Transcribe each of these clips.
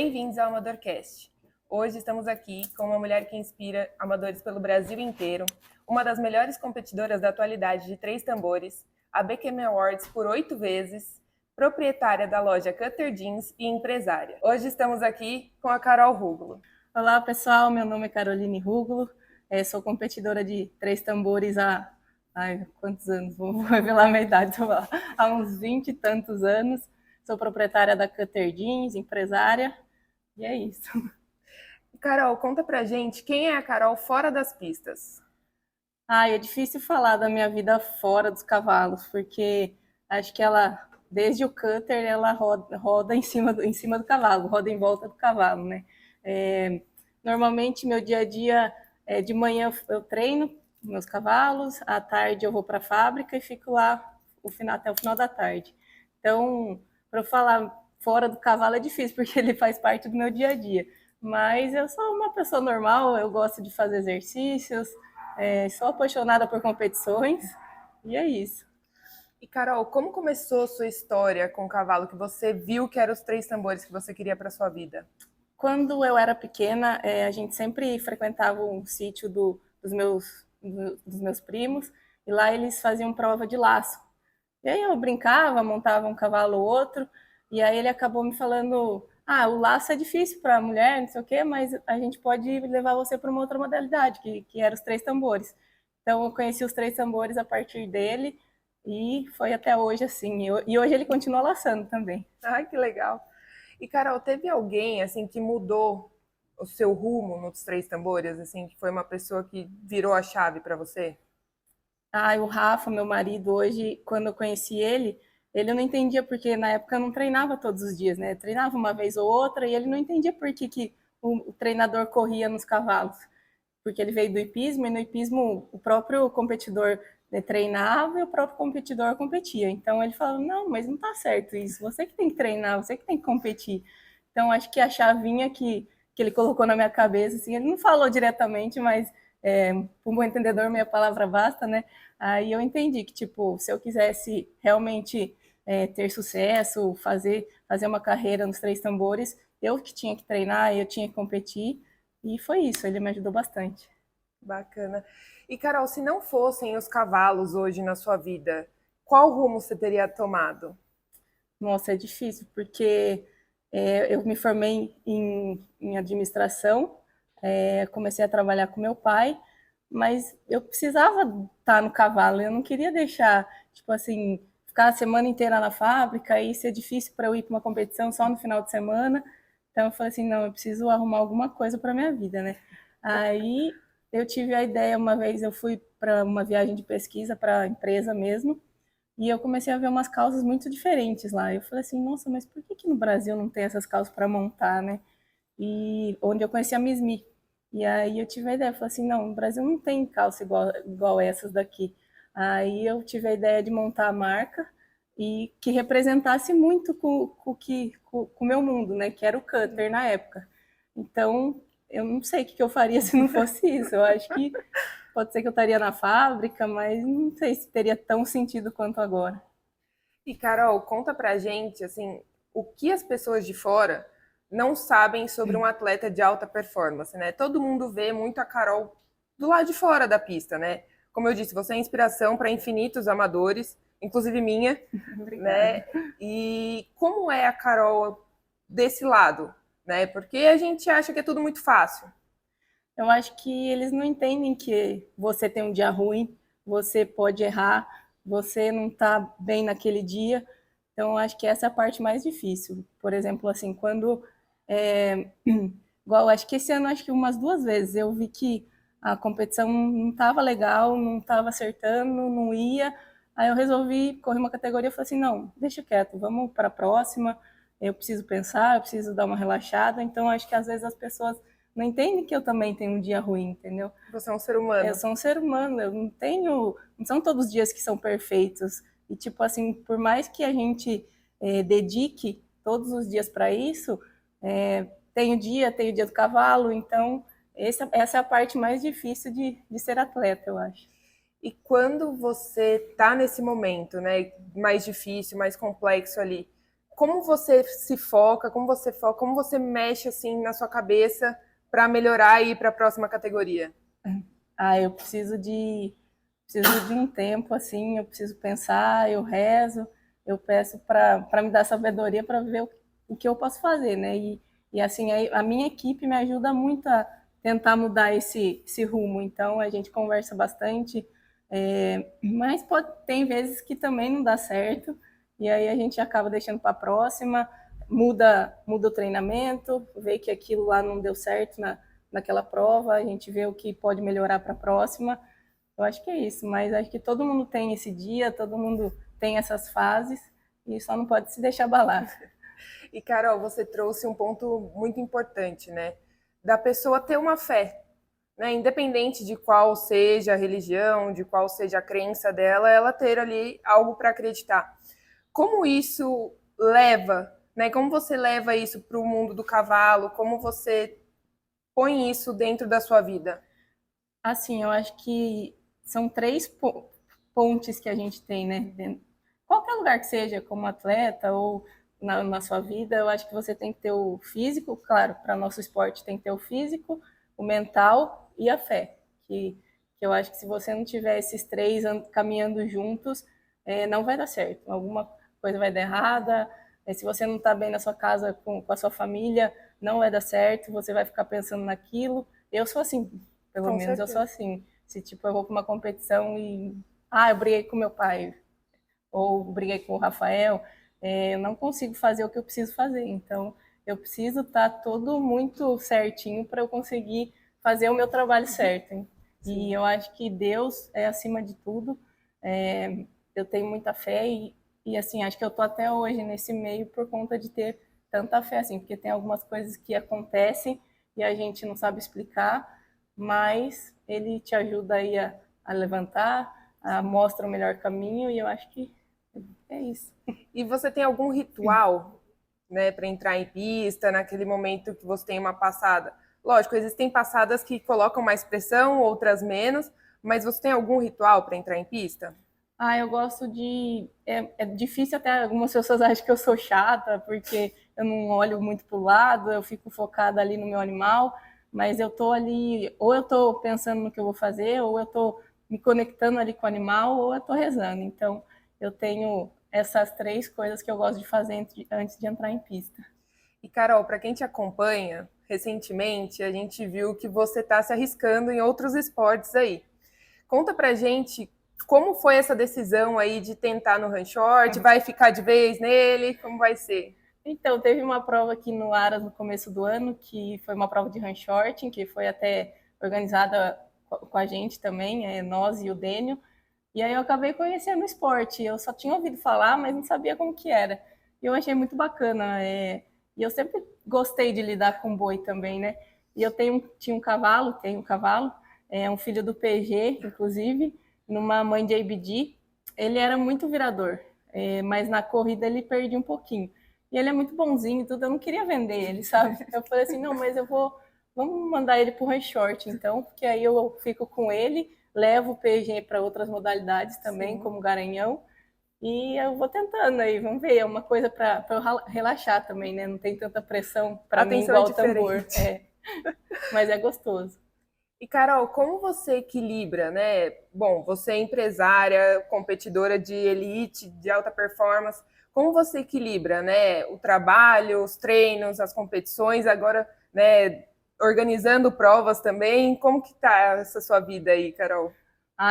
Bem-vindos ao AmadorCast. Hoje estamos aqui com uma mulher que inspira amadores pelo Brasil inteiro, uma das melhores competidoras da atualidade de três tambores, a BQM Awards por 8 vezes, proprietária da loja Cutter Jeans e empresária. Hoje estamos aqui com a Carol Rugolo. Olá pessoal, meu nome é Caroline Rugolo, sou competidora de três tambores há quantos anos? Vou revelar minha idade, há uns 20 e tantos anos. Sou proprietária da Cutter Jeans, empresária, e é isso. Carol, conta pra gente quem é a Carol fora das pistas. É difícil falar da minha vida fora dos cavalos, porque acho que desde o Cutter, ela roda em cima do cavalo, roda em volta do cavalo, né? Normalmente, meu dia a dia, de manhã eu treino meus cavalos, à tarde eu vou para a fábrica e fico lá até o final da tarde. Então, para eu falar fora do cavalo é difícil, porque ele faz parte do meu dia a dia. Mas eu sou uma pessoa normal, eu gosto de fazer exercícios, sou apaixonada por competições, e é isso. E Carol, como começou a sua história com o cavalo que você viu que eram os três tambores que você queria para sua vida? Quando eu era pequena, a gente sempre frequentava um sítio dos meus primos, e lá eles faziam prova de laço. E aí eu brincava, montava um cavalo ou outro, e aí ele acabou me falando: o laço é difícil para a mulher, não sei o quê, mas a gente pode levar você para uma outra modalidade, que era os três tambores. Então eu conheci os três tambores a partir dele, e foi até hoje assim. E hoje ele continua laçando também. Ai, que legal. E Carol, teve alguém assim que mudou o seu rumo nos três tambores, assim, que foi uma pessoa que virou a chave para você? O Rafa, meu marido, hoje, quando eu conheci ele não entendia porque na época eu não treinava todos os dias, né? Eu treinava uma vez ou outra e ele não entendia por que o treinador corria nos cavalos. Porque ele veio do hipismo e no hipismo o próprio competidor, né, treinava e o próprio competidor competia. Então ele falava: não, mas não tá certo isso, você que tem que treinar, você que tem que competir. Então acho que a chavinha que ele colocou na minha cabeça, assim, ele não falou diretamente, mas para um bom entendedor, meia palavra basta, né? Aí eu entendi que, tipo, se eu quisesse realmente ter sucesso, fazer uma carreira nos três tambores, eu que tinha que treinar, eu tinha que competir, e foi isso, ele me ajudou bastante. Bacana. E Carol, se não fossem os cavalos hoje na sua vida, qual rumo você teria tomado? Nossa, é difícil, porque eu me formei em administração, comecei a trabalhar com meu pai, mas eu precisava estar no cavalo, eu não queria deixar, tipo assim, ficar a semana inteira na fábrica e ser difícil para eu ir para uma competição só no final de semana. Então eu falei assim, não, eu preciso arrumar alguma coisa para minha vida, né? Aí eu tive a ideia, uma vez eu fui para uma viagem de pesquisa para a empresa mesmo, e eu comecei a ver umas calças muito diferentes lá. Eu falei assim, nossa, mas por que no Brasil não tem essas calças para montar, né? E onde eu conheci a Miss Me. E aí eu tive a ideia, eu falei assim, não, no Brasil não tem calça igual essas daqui. Aí eu tive a ideia de montar a marca e que representasse muito com o meu mundo, né? Que era o Cutter na época. Então, eu não sei o que eu faria se não fosse isso. Eu acho que pode ser que eu estaria na fábrica, mas não sei se teria tão sentido quanto agora. E Carol, conta pra gente, assim, o que as pessoas de fora não sabem sobre um atleta de alta performance, né? Todo mundo vê muito a Carol do lado de fora da pista, né? Como eu disse, você é inspiração para infinitos amadores, inclusive minha, né? Obrigada. E como é a Carol desse lado, né? Porque a gente acha que é tudo muito fácil. Eu acho que eles não entendem que você tem um dia ruim, você pode errar, você não está bem naquele dia. Então, eu acho que essa é a parte mais difícil. Por exemplo, assim, quando. É, igual, acho que esse ano, acho que umas duas vezes, eu vi que a competição não estava legal, não estava acertando, não ia. Aí eu resolvi correr uma categoria e falei assim: não, deixa quieto, vamos para a próxima. Eu preciso pensar, eu preciso dar uma relaxada. Então, acho que às vezes as pessoas não entendem que eu também tenho um dia ruim, entendeu? Você é um ser Eu humano. sou um ser humano, eu não tenho. Não são todos os dias que são perfeitos. E, tipo assim, por mais que a gente dedique todos os dias para isso, tem o dia do cavalo, então essa é a parte mais difícil de ser atleta, eu acho. E quando você tá nesse momento, né, mais difícil, mais complexo ali, como você se foca, como você mexe assim na sua cabeça para melhorar e ir para a próxima categoria? Eu preciso de um tempo assim, eu preciso pensar, eu rezo, eu peço para me dar sabedoria para ver o que eu posso fazer, né? E assim, a minha equipe me ajuda muito a tentar mudar esse rumo. Então a gente conversa bastante, mas tem vezes que também não dá certo, e aí a gente acaba deixando para a próxima, muda o treinamento, vê que aquilo lá não deu certo naquela prova, a gente vê o que pode melhorar para a próxima. Eu acho que é isso, mas acho que todo mundo tem esse dia, todo mundo tem essas fases e só não pode se deixar abalar. E, Carol, você trouxe um ponto muito importante, né? Da pessoa ter uma fé, né? Independente de qual seja a religião, de qual seja a crença dela, ela ter ali algo para acreditar. Como isso leva, né? Como você leva isso para o mundo do cavalo? Como você põe isso dentro da sua vida? Assim, eu acho que são três pontes que a gente tem, né? Qualquer lugar que seja, como atleta ou na sua vida, eu acho que você tem que ter o físico, claro, para nosso esporte tem que ter o físico, o mental e a fé. Que eu acho que se você não tiver esses três caminhando juntos, não vai dar certo. Alguma coisa vai dar errada. Se você não está bem na sua casa com a sua família, não vai dar certo. Você vai ficar pensando naquilo. Eu sou assim, pelo Com menos eu sou certeza. assim. Se tipo eu vou para uma competição e eu briguei com meu pai ou briguei com o Rafael, eu não consigo fazer o que eu preciso fazer. Então, eu preciso estar todo muito certinho para eu conseguir fazer o meu trabalho certo. Hein? E eu acho que Deus é acima de tudo. Eu tenho muita fé e assim, acho que eu tô até hoje nesse meio por conta de ter tanta fé, assim, porque tem algumas coisas que acontecem e a gente não sabe explicar, mas ele te ajuda aí a levantar, mostra o melhor caminho e eu acho que é isso. E você tem algum ritual, né, para entrar em pista, naquele momento que você tem uma passada? Lógico, existem passadas que colocam mais pressão, outras menos, mas você tem algum ritual para entrar em pista? Eu gosto de. É difícil até, algumas pessoas acham que eu sou chata, porque eu não olho muito pro lado, eu fico focada ali no meu animal, mas eu tô ali, ou eu tô pensando no que eu vou fazer, ou eu tô me conectando ali com o animal, ou eu tô rezando. Então, eu tenho essas três coisas que eu gosto de fazer antes de entrar em pista. E, Carol, para quem te acompanha, recentemente a gente viu que você está se arriscando em outros esportes aí. Conta pra gente como foi essa decisão aí de tentar no run short, vai ficar de vez nele, como vai ser? Então, teve uma prova aqui no Aras no começo do ano, que foi uma prova de run shorting, que foi até organizada com a gente também, nós e o Dênio. E aí eu acabei conhecendo o esporte. Eu só tinha ouvido falar, mas não sabia como que era. E eu achei muito bacana. E eu sempre gostei de lidar com boi também, né? E tenho um cavalo, um filho do PG, inclusive, numa mãe de ABD. Ele era muito virador, mas na corrida ele perdia um pouquinho. E ele é muito bonzinho e tudo, eu não queria vender ele, sabe? Eu falei assim, não, mas vamos mandar ele pro run short, então, porque aí eu fico com ele, levo o PG para outras modalidades também, Sim. como Garanhão, e eu vou tentando aí, vamos ver, é uma coisa para eu relaxar também, né? Não tem tanta pressão A para mim atenção é igual o tambor, diferente. mas é gostoso. E, Carol, como você equilibra, né? Bom, você é empresária, competidora de elite, de alta performance. Como você equilibra, né? O trabalho, os treinos, as competições, agora, né? Organizando provas também. Como que tá essa sua vida aí, Carol?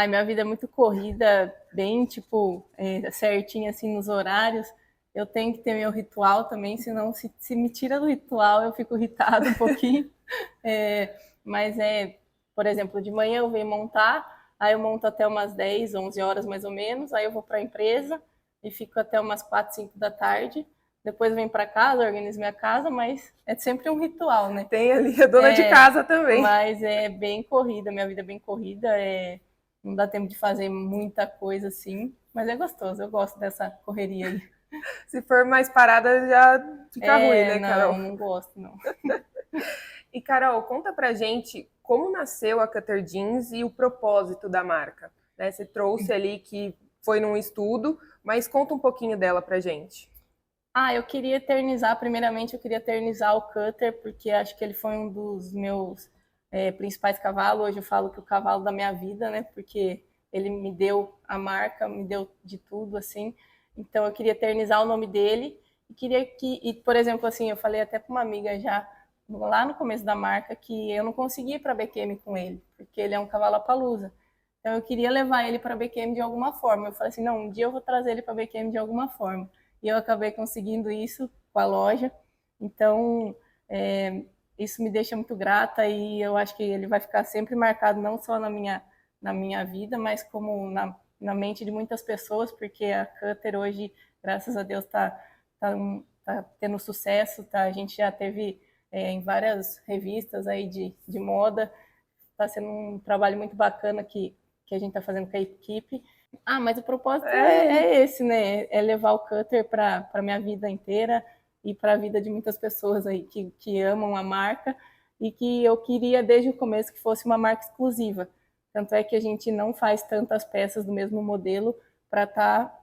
Minha vida é muito corrida, bem, tipo, certinha, assim, nos horários. Eu tenho que ter meu ritual também, senão se me tira do ritual, eu fico irritada um pouquinho. Mas por exemplo, de manhã eu venho montar, aí eu monto até umas 10, 11 horas mais ou menos, aí eu vou para a empresa e fico até umas 4, 5 da tarde. Depois venho para casa, organizo minha casa, mas é sempre um ritual, né? Tem ali a dona de casa também. Mas é bem corrida, minha vida é bem corrida, não dá tempo de fazer muita coisa assim, mas é gostoso, eu gosto dessa correria aí. Se for mais parada, já fica ruim, né, Carol? Não gosto, não. E, Carol, conta pra gente como nasceu a Cutter Jeans e o propósito da marca. Né? Você trouxe ali que foi num estudo, mas conta um pouquinho dela pra gente. Eu queria eternizar, primeiramente eu queria eternizar o Cutter, porque acho que ele foi um dos meus principais cavalos. Hoje eu falo que o cavalo da minha vida, né? Porque ele me deu a marca, me deu de tudo, assim. Então eu queria eternizar o nome dele e queria que, e, por exemplo, assim, eu falei até para uma amiga já lá no começo da marca que eu não conseguia ir para BQM com ele, porque ele é um cavalo palusa. Então eu queria levar ele para BQM de alguma forma. Eu falei assim, não, um dia eu vou trazer ele para BQM de alguma forma. E eu acabei conseguindo isso com a loja. Então, isso me deixa muito grata e eu acho que ele vai ficar sempre marcado não só na minha vida, mas como na mente de muitas pessoas, porque a Cutter hoje, graças a Deus, tá tendo sucesso, tá? A gente já teve em várias revistas aí de moda, está sendo um trabalho muito bacana que a gente está fazendo com a equipe. Mas o propósito é esse, né? É levar o Cutter para a minha vida inteira e para a vida de muitas pessoas aí que amam a marca e que eu queria desde o começo que fosse uma marca exclusiva. Tanto é que a gente não faz tantas peças do mesmo modelo para estar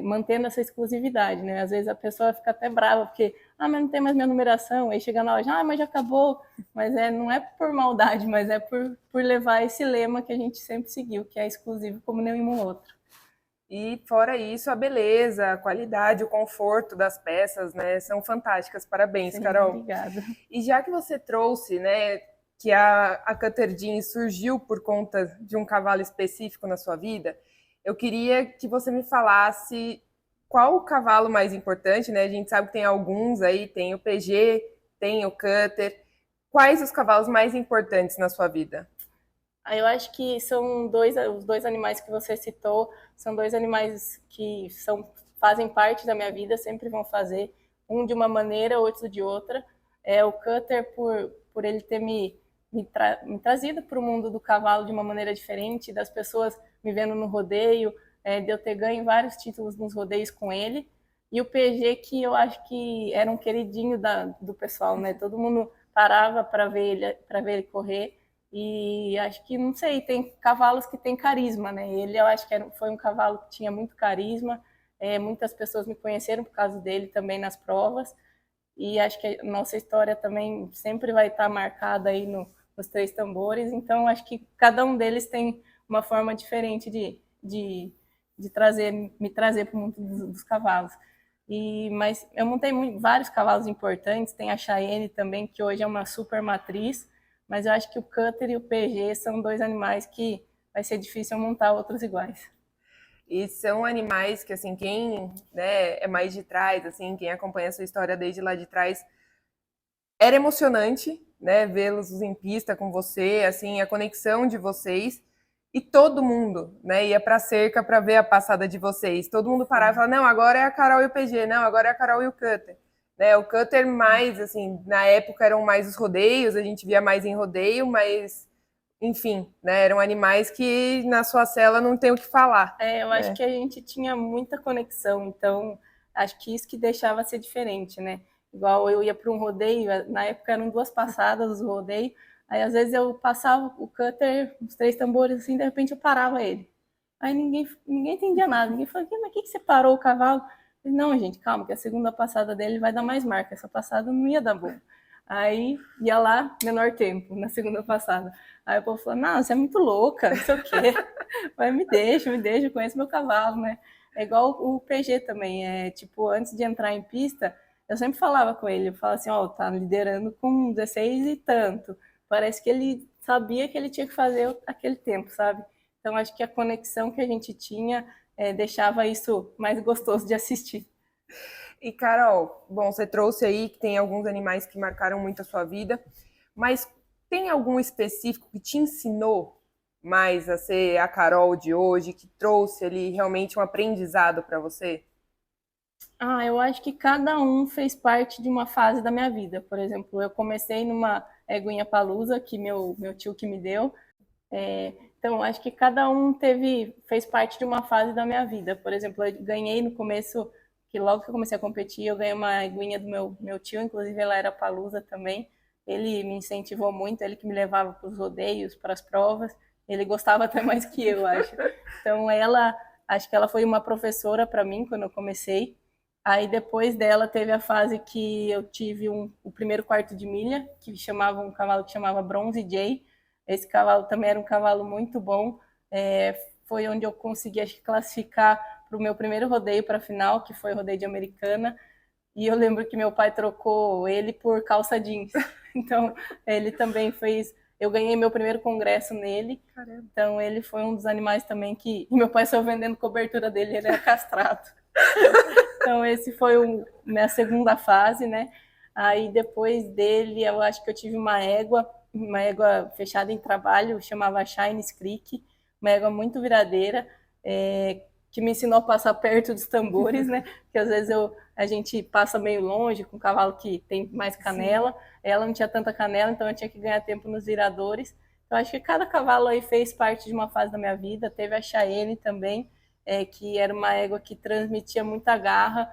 mantendo essa exclusividade, né? Às vezes a pessoa fica até brava porque, mas não tem mais minha numeração, aí chega na loja, mas já acabou, mas não é por maldade, mas é por levar esse lema que a gente sempre seguiu, que é exclusivo como nenhum outro. E fora isso, a beleza, a qualidade, o conforto das peças, né, são fantásticas. Parabéns, Sim, Carol. obrigada. E já que você trouxe, né, que a Cutter Jean surgiu por conta de um cavalo específico na sua vida, eu queria que você me falasse qual o cavalo mais importante, né? A gente sabe que tem alguns aí, tem o PG, tem o Cutter. Quais os cavalos mais importantes na sua vida? Eu acho que são os dois animais que você citou, são dois animais que fazem parte da minha vida, sempre vão fazer, um de uma maneira, outro de outra. O Cutter, por ele ter me trazido para o mundo do cavalo de uma maneira diferente, das pessoas me vendo no rodeio, de eu ter ganho vários títulos nos rodeios com ele. E o PG, que eu acho que era um queridinho do pessoal, né? Todo mundo parava para ver ele correr. E acho que, não sei, tem cavalos que têm carisma, né? Ele, eu acho que foi um cavalo que tinha muito carisma. Muitas pessoas me conheceram por causa dele também nas provas. E acho que a nossa história também sempre vai estar marcada aí nos três tambores. Então, acho que cada um deles tem uma forma diferente de me trazer para o mundo dos cavalos. Mas eu montei vários cavalos importantes. Tem a Cheyenne também, que hoje é uma super matriz. Mas eu acho que o Cutter e o PG são dois animais que vai ser difícil montar outros iguais. E são animais que, assim, quem, né, é mais de trás, assim, quem acompanha a sua história desde lá de trás, era emocionante, né, vê-los em pista com você, assim, a conexão de vocês. E todo mundo, né, ia pra cerca para ver a passada de vocês. Todo mundo parava e falava, não, agora é a Carol e o PG, não, agora é a Carol e o Cutter. Né, o Cutter mais, assim, na época eram mais os rodeios, a gente via mais em rodeio, mas enfim, né, eram animais que na sua cela não tem o que falar. Eu acho que a gente tinha muita conexão, então acho que isso que deixava ser diferente, né? Igual eu ia para um rodeio, na época eram duas passadas o rodeio, aí às vezes eu passava o Cutter, os três tambores assim, de repente eu parava ele. Aí ninguém entendia nada, ninguém falava, mas que você parou o cavalo? Eu, não, gente, calma, que a segunda passada dele vai dar mais marca, essa passada não ia dar bom. Aí ia lá, menor tempo, na segunda passada. Aí o povo falou, não, você é muito louca, não sei o quê. Mas me deixa, eu conheço meu cavalo, né? É igual o PG também, tipo, antes de entrar em pista, eu sempre falava com ele, eu falava assim, tá liderando com 16 e tanto. Parece que ele sabia que ele tinha que fazer aquele tempo, sabe? Então acho que a conexão que a gente tinha deixava isso mais gostoso de assistir. E Carol, bom, você trouxe aí que tem alguns animais que marcaram muito a sua vida, mas tem algum específico que te ensinou mais a ser a Carol de hoje, que trouxe ali realmente um aprendizado para você? Eu acho que cada um fez parte de uma fase da minha vida. Por exemplo, eu comecei numa eguinha palusa que meu tio que me deu. Então, acho que cada um fez parte de uma fase da minha vida. Por exemplo, eu ganhei no começo, que logo que eu comecei a competir, eu ganhei uma eguinha do meu tio, inclusive ela era palusa também. Ele me incentivou muito, ele que me levava para os rodeios, para as provas. Ele gostava até mais que eu, acho. Então, acho que ela foi uma professora para mim quando eu comecei. Aí depois dela teve a fase que eu tive o primeiro quarto de milha, que chamava um cavalo que chamava Bronze Jay. Esse cavalo também era um cavalo muito bom. Foi onde eu consegui, acho que, classificar para o meu primeiro rodeio para a final, que foi o rodeio de Americana. E eu lembro que meu pai trocou ele por calça jeans. Então, ele também fez. Eu ganhei meu primeiro congresso nele. Caramba. Então, ele foi um dos animais também que. E meu pai saiu vendendo cobertura dele, ele era castrado. Então, esse foi minha segunda fase, né? Aí, depois dele, eu acho que eu tive uma égua fechada em trabalho, chamava Shines Creek, uma égua muito viradeira, que me ensinou a passar perto dos tambores, né? Porque às vezes a gente passa meio longe com um cavalo que tem mais canela. Sim. Ela não tinha tanta canela, então eu tinha que ganhar tempo nos viradores. Então, acho que cada cavalo aí fez parte de uma fase da minha vida. Teve a Cheyenne também, que era uma égua que transmitia muita garra.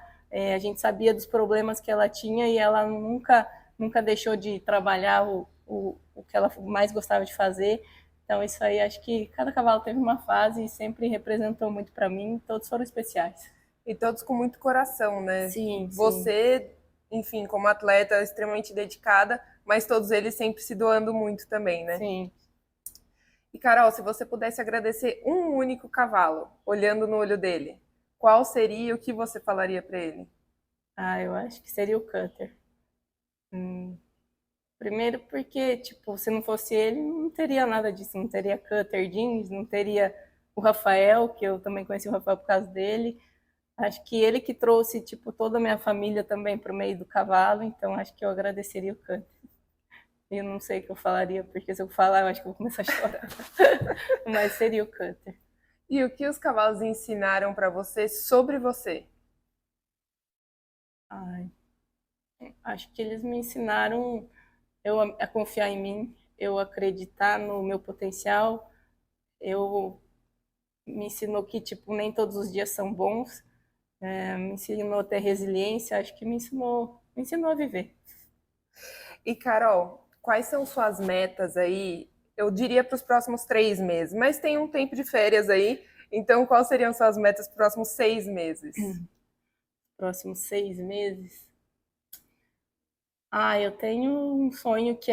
A gente sabia dos problemas que ela tinha e ela nunca deixou de trabalhar o que ela mais gostava de fazer. Então, isso aí, acho que cada cavalo teve uma fase e sempre representou muito para mim. Todos foram especiais. E todos com muito coração, né? Sim, Você, enfim, como atleta extremamente dedicada, mas todos eles sempre se doando muito também, né? Sim. E, Carol, se você pudesse agradecer um único cavalo, olhando no olho dele, qual seria e o que você falaria para ele? Eu acho que seria o Cutter. Primeiro porque, tipo, se não fosse ele, não teria nada disso. Não teria Cutter Jeans, não teria o Rafael, que eu também conheci o Rafael por causa dele. Acho que ele que trouxe, tipo, toda a minha família também para o meio do cavalo, então acho que eu agradeceria o Cutter. Eu não sei o que eu falaria, porque se eu falar, eu acho que eu vou começar a chorar. Mas seria o Cutter. E o que os cavalos ensinaram para você sobre você? Acho que eles me ensinaram a confiar em mim, eu acreditar no meu potencial. Me ensinou que, tipo, nem todos os dias são bons. Me ensinou a ter resiliência, acho que me ensinou a viver. E, Carol, quais são suas metas aí? Eu diria para os próximos 3 meses, mas tem um tempo de férias aí, então quais seriam suas metas para os próximos 6 meses? Próximos 6 meses? Eu tenho um sonho que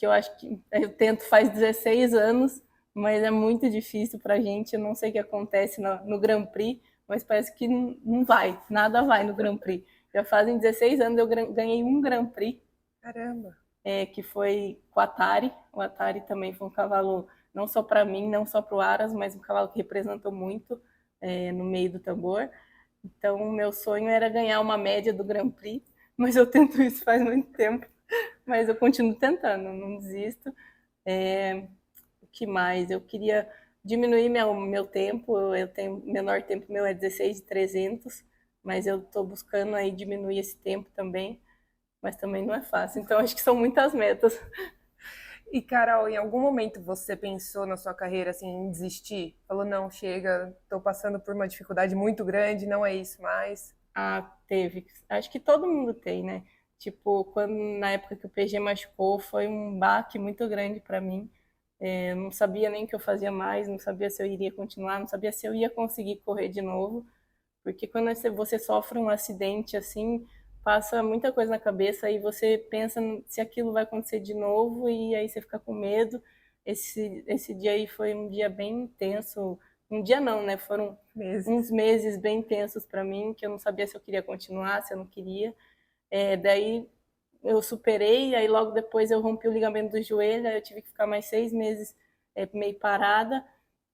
eu acho que eu tento faz 16 anos, mas é muito difícil pra gente. Eu não sei o que acontece no Grand Prix, mas parece que não vai, nada vai no Grand Prix. Já fazem 16 anos eu ganhei um Grand Prix. Caramba! Que foi com o Atari. O Atari também foi um cavalo, não só para mim, não só para o Aras, mas um cavalo que representou muito no meio do tambor. Então, o meu sonho era ganhar uma média do Grand Prix, mas eu tento isso faz muito tempo. Mas eu continuo tentando, não desisto. O que mais? Eu queria diminuir meu tempo, eu tenho menor tempo, meu é 16,300, mas eu estou buscando aí diminuir esse tempo também, mas também não é fácil. Então, acho que são muitas metas. E, Carol, em algum momento você pensou na sua carreira assim, em desistir? Falou, não, chega, estou passando por uma dificuldade muito grande, não é isso mais? Teve. Acho que todo mundo tem, né? Tipo, na época que o PG machucou, foi um baque muito grande para mim. Eu não sabia nem o que eu fazia mais, não sabia se eu iria continuar, não sabia se eu ia conseguir correr de novo. Porque quando você sofre um acidente assim, passa muita coisa na cabeça e você pensa se aquilo vai acontecer de novo e aí você fica com medo. Esse dia aí foi um dia bem intenso. Um dia não, né? Foram uns meses bem intensos para mim, que eu não sabia se eu queria continuar, se eu não queria. Daí eu superei, aí logo depois eu rompi o ligamento do joelho, aí eu tive que ficar mais 6 meses meio parada.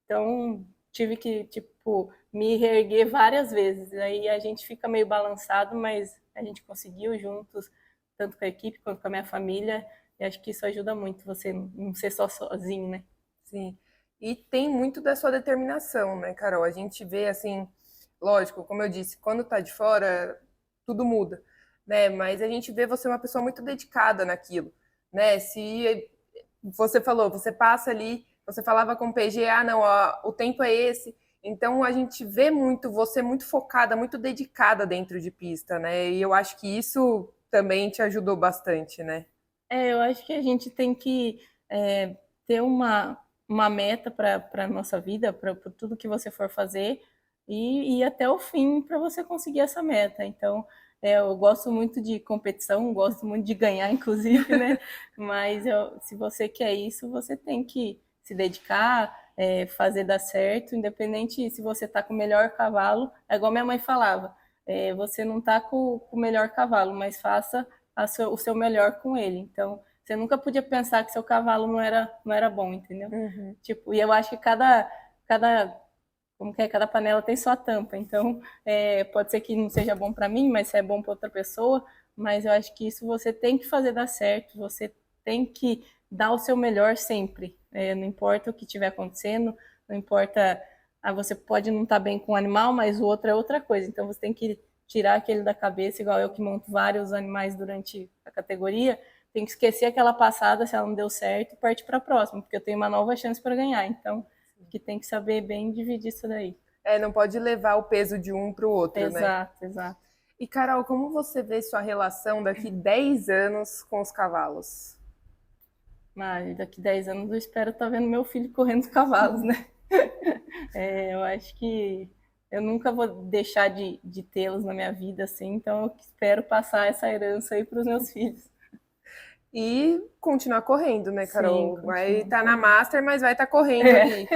Então, tive que, tipo, me reerguer várias vezes. Aí a gente fica meio balançado, mas a gente conseguiu juntos, tanto com a equipe quanto com a minha família. E acho que isso ajuda muito, você não ser só sozinho, né? Sim. E tem muito da sua determinação, né, Carol? A gente vê assim, lógico, como eu disse, quando tá de fora, tudo muda, né? Mas a gente vê você uma pessoa muito dedicada naquilo, né? Se você falou, você passa ali, você falava com o PG, não, ó, o tempo é esse. Então a gente vê muito você muito focada, muito dedicada dentro de pista, né? E eu acho que isso também te ajudou bastante, né? Eu acho que a gente tem que ter uma meta para a nossa vida, para tudo que você for fazer. e ir até o fim para você conseguir essa meta. Então, eu gosto muito de competição, gosto muito de ganhar, inclusive, né? Mas se você quer isso, você tem que se dedicar, fazer dar certo, independente se você está com o melhor cavalo. É igual minha mãe falava, você não está com o melhor cavalo, mas faça o seu melhor com ele. Então, você nunca podia pensar que seu cavalo não era bom, entendeu? Uhum. Tipo, e eu acho que cada panela tem sua tampa. Então, pode ser que não seja bom para mim, mas é bom para outra pessoa. Mas eu acho que isso você tem que fazer dar certo, você tem que dar o seu melhor sempre. Não importa o que estiver acontecendo, não importa. Você pode não estar bem com o animal, mas o outro é outra coisa. Então, você tem que tirar aquele da cabeça, igual eu que monto vários animais durante a categoria. Tem que esquecer aquela passada, se ela não deu certo, e partir para a próxima, porque eu tenho uma nova chance para ganhar. Então, que tem que saber bem dividir isso daí. Não pode levar o peso de um para o outro, né? Exato, exato. E, Carol, como você vê sua relação daqui 10 anos com os cavalos? Mas daqui 10 anos eu espero estar vendo meu filho correndo os cavalos, né? Eu acho que eu nunca vou deixar de tê-los na minha vida, assim, então eu espero passar essa herança aí para os meus filhos. E continuar correndo, né, Carol? Sim, vai estar na Master, mas vai estar correndo ali.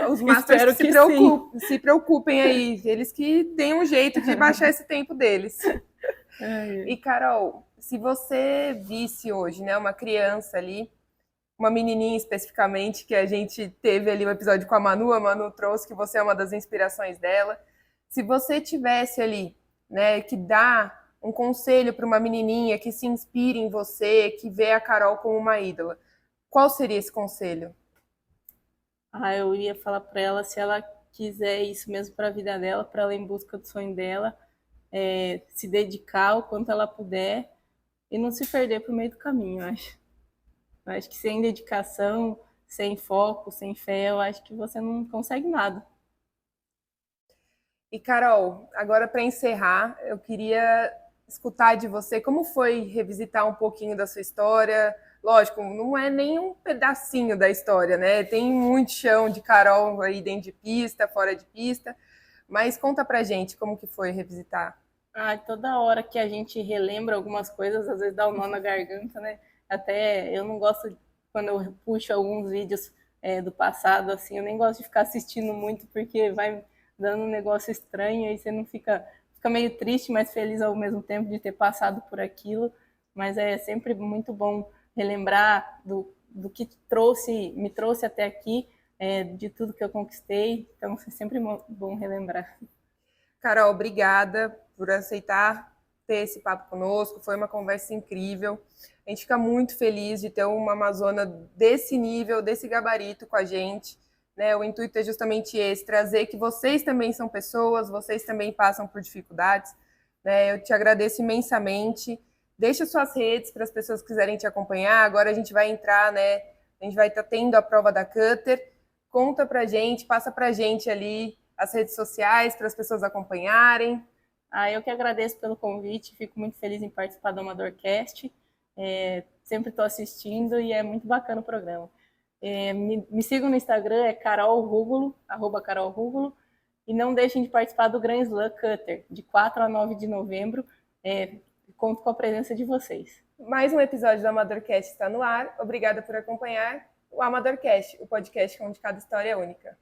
Os Masters espero que se preocupem aí, eles que deem um jeito de baixar esse tempo deles. E, Carol, se você visse hoje, né, uma criança ali, uma menininha especificamente, que a gente teve ali um episódio com a Manu trouxe que você é uma das inspirações dela. Se você tivesse ali, né, que dá um conselho para uma menininha que se inspire em você, que vê a Carol como uma ídola, qual seria esse conselho? Eu ia falar para ela, se ela quiser isso mesmo para a vida dela, para ela ir em busca do sonho dela, se dedicar o quanto ela puder e não se perder pro meio do caminho, eu acho. Eu acho que sem dedicação, sem foco, sem fé, eu acho que você não consegue nada. E, Carol, agora para encerrar, eu queria escutar de você como foi revisitar um pouquinho da sua história. Lógico, não é nem um pedacinho da história, né? Tem muito chão de Carol aí dentro de pista, fora de pista. Mas conta pra gente como que foi revisitar. Toda hora que a gente relembra algumas coisas, às vezes dá um nó na garganta, né? Até eu não gosto, quando eu puxo alguns vídeos do passado, assim, eu nem gosto de ficar assistindo muito, porque vai dando um negócio estranho e você não fica meio triste, mas feliz ao mesmo tempo de ter passado por aquilo. Mas é sempre muito bom relembrar do que me trouxe até aqui, de tudo que eu conquistei. Então é sempre bom relembrar. Carol, obrigada por aceitar ter esse papo conosco. Foi uma conversa incrível. A gente fica muito feliz de ter uma amazona desse nível, desse gabarito com a gente. Né? O intuito é justamente esse, trazer que vocês também são pessoas, vocês também passam por dificuldades. Né? Eu te agradeço imensamente. Deixa suas redes para as pessoas que quiserem te acompanhar. Agora a gente vai entrar, né? A gente vai estar tendo a prova da Cutter. Conta pra gente, passa pra gente ali as redes sociais para as pessoas acompanharem. Eu que agradeço pelo convite, fico muito feliz em participar do AmadorCast. Sempre estou assistindo e é muito bacana o programa. Me sigam no Instagram, é Carol Rúgulo, @CarolRúgulo, e não deixem de participar do Grand Slam Cutter, de 4 a 9 de novembro. Conto com a presença de vocês. Mais um episódio do AmadorCast está no ar. Obrigada por acompanhar o AmadorCast, o podcast onde cada história é única.